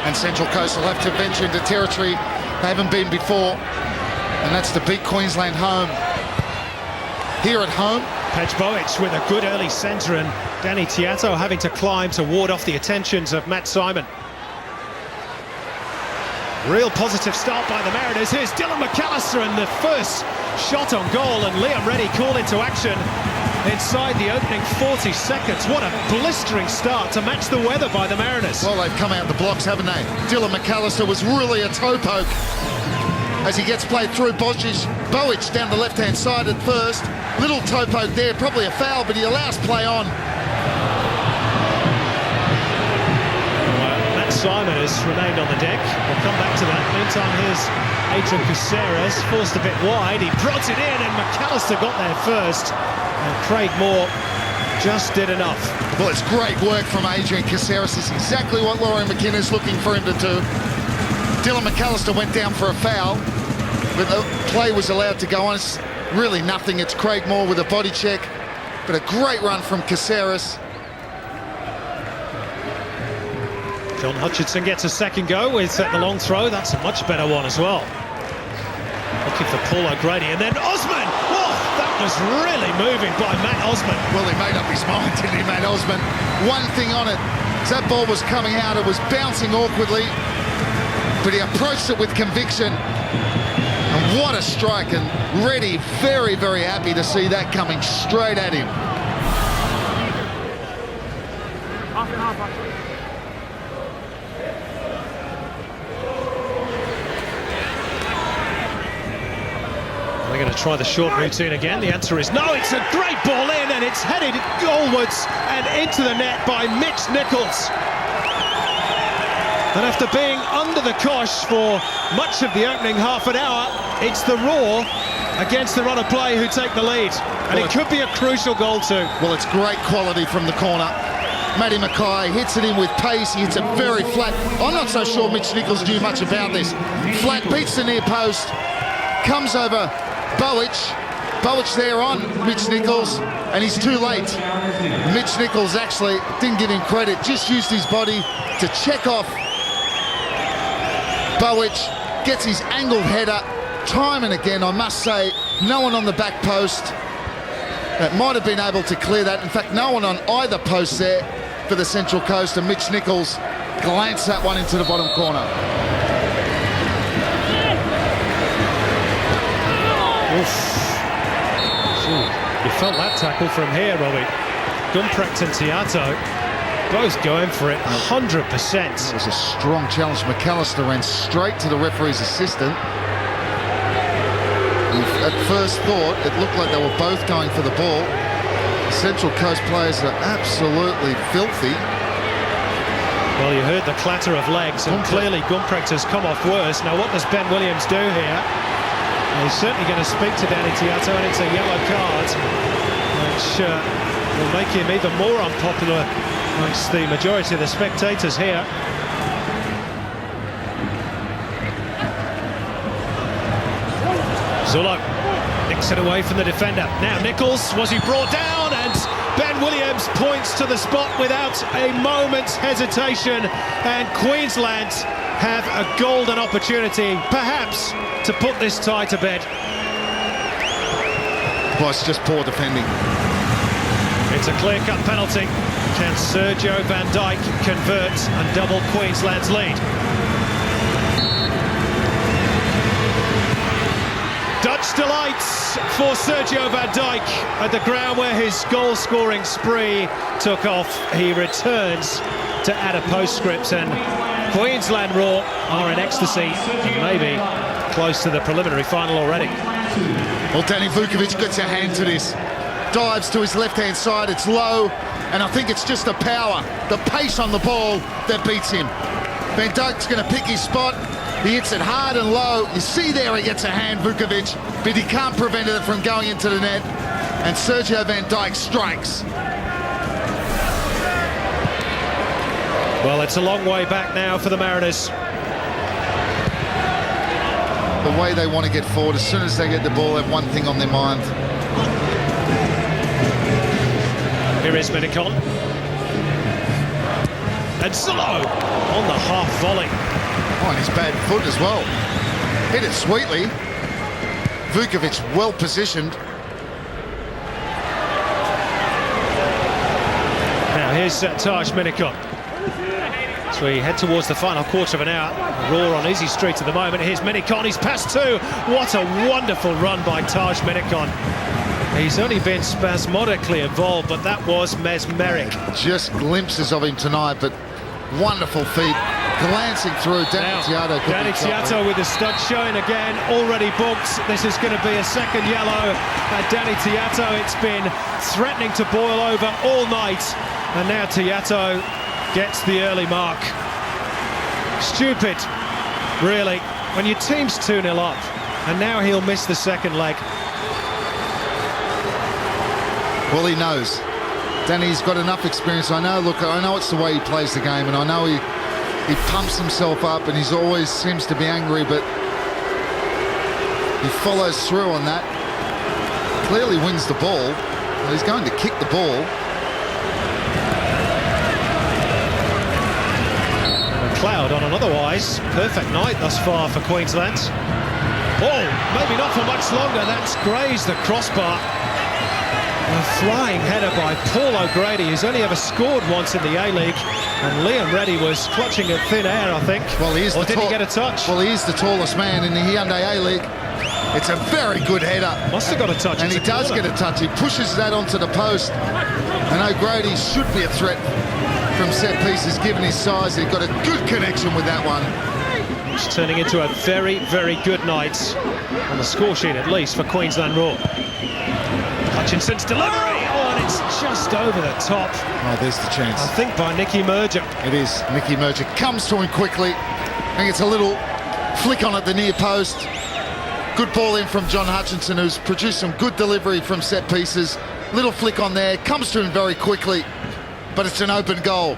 And Central Coast will have to venture into territory they haven't been before, and that's to beat Queensland home. Here at home, Bowic with a good early centre, and Danny Tiato having to climb to ward off the attentions of Matt Simon. Real positive start by the Mariners. Here's Dylan McAllister, and the first shot on goal, and Liam Reddy called into action inside the opening 40 seconds. What a blistering start to match the weather by the Mariners. Well, they've come out the blocks, haven't they? Dylan McAllister was really a toe poke as he gets played through Bowic down the left-hand side at first. Little toe poke there, probably a foul, but he allows play on. Matt Simon has remained on the deck. We'll come back to that. Meantime, here's Adrian Caceres, forced a bit wide. He prods it in, and McAllister got there first. And Craig Moore just did enough. Well, it's great work from Adrian Caceres. It's exactly what Laurie McKinnon is looking for him to do. Dylan McAllister went down for a foul, but the play was allowed to go on. It's really nothing. It's Craig Moore with a body check, but a great run from Caceres. John Hutchinson gets a second go with the long throw. That's a much better one as well. Looking for Paul O'Grady, and then Osman! Oh, that was really moving by Matt Osman. Well, he made up his mind, didn't he, Matt Osman? One thing on it, as that ball was coming out, it was bouncing awkwardly, but he approached it with conviction. And what a strike, and Reddy very, very happy to see that coming straight at him. Half and half, actually. They're going to try the short routine again. The answer is no. It's a great ball in, and it's headed goalwards and into the net by Mitch Nichols. And after being under the cosh for much of the opening half an hour, it's the Raw against the run of play who take the lead. And it could be a crucial goal too. Well, it's great quality from the corner. Matty Mackay hits it in with pace. He hits it very flat. I'm not so sure Mitch Nichols knew much about this. Flat, beats the near post, comes over Bowic there on Mitch Nichols, and he's too late. Mitch Nichols actually didn't give him credit, just used his body to check off Bowic, gets his angled header. Time and again, I must say, no one on the back post that might have been able to clear that. In fact, no one on either post there for the Central Coast, and Mitch Nichols glanced that one into the bottom corner. Oof. You felt that tackle from here, Robbie. Gumprecht and Tiato both going for it 100%. It was a strong challenge. McAllister ran straight to the referee's assistant. At first thought, it looked like they were both going for the ball. The Central Coast players are absolutely filthy. Well, you heard the clatter of legs, and clearly Gumprecht has come off worse. Now, what does Ben Williams do here? He's certainly going to speak to Danny Tiato, and it's a yellow card, which will make him even more unpopular amongst the majority of the spectators here. Zullo nicks it away from the defender. Now Nichols, was he brought down? And Ben Williams points to the spot without a moment's hesitation, and Queensland have a golden opportunity, perhaps, to put this tie to bed. Well, it's just poor defending. It's a clear-cut penalty. Can Sergio Van Dijk convert and double Queensland's lead? Dutch delights for Sergio Van Dijk at the ground where his goal-scoring spree took off. He returns to add a postscript, and Queensland Raw are in ecstasy, and maybe close to the preliminary final already. Well, Danny Vukovic gets a hand to this. Dives to his left-hand side, it's low, and I think it's just the power, the pace on the ball that beats him. Van Dijk's going to pick his spot. He hits it hard and low. You see there he gets a hand, Vukovic, but he can't prevent it from going into the net. And Sergio Van Dijk strikes. Well, it's a long way back now for the Mariners. The way they want to get forward, as soon as they get the ball, they have one thing on their mind. Here is Minicon. And Zullo on the half volley. Oh, and his bad foot as well. Hit it sweetly. Vukovic well positioned. Now here's Taj Minikon. So we head towards the final quarter of an hour. Roar on easy street at the moment. Here's Minikon, he's passed two. What a wonderful run by Taj Minikon. He's only been spasmodically involved, but that was mesmeric. Just glimpses of him tonight, but wonderful feet. Glancing through, Danny Tiato. Danny Tiato with the stud showing again, already booked. This is going to be a second yellow. Danny Tiato, it's been threatening to boil over all night. And now Tiato gets the early mark. Stupid, really, when your team's 2-0 up, and now he'll miss the second leg. Well, he knows. Danny's got enough experience. I know, look, I know it's the way he plays the game, and I know he pumps himself up and he always seems to be angry, but he follows through on that. Clearly wins the ball. Well, he's going to kick the ball. McLeod on an otherwise perfect night thus far for Queensland. Oh, maybe not for much longer. That's grazed the crossbar. A flying header by Paul O'Grady, who's only ever scored once in the A-League, and Liam Reddy was clutching at thin air, I think. Well, he is. Or did he get a touch? Well, he is the tallest man in the Hyundai A-League. It's a very good header. Must have got a touch. And he does get a touch. He pushes that onto the post. And O'Grady should be a threat from set pieces, given his size. He got a good connection with that one. It's turning into a very, very good night, on the score sheet at least, for Queensland Roar. Hutchinson's delivery, oh, and it's just over the top. Oh, there's the chance. I think by Nicky Merger. It is. Nicky Merger comes to him quickly. I think it's a little flick on at the near post. Good ball in from John Hutchinson, who's produced some good delivery from set pieces. Little flick on there, comes to him very quickly, but it's an open goal.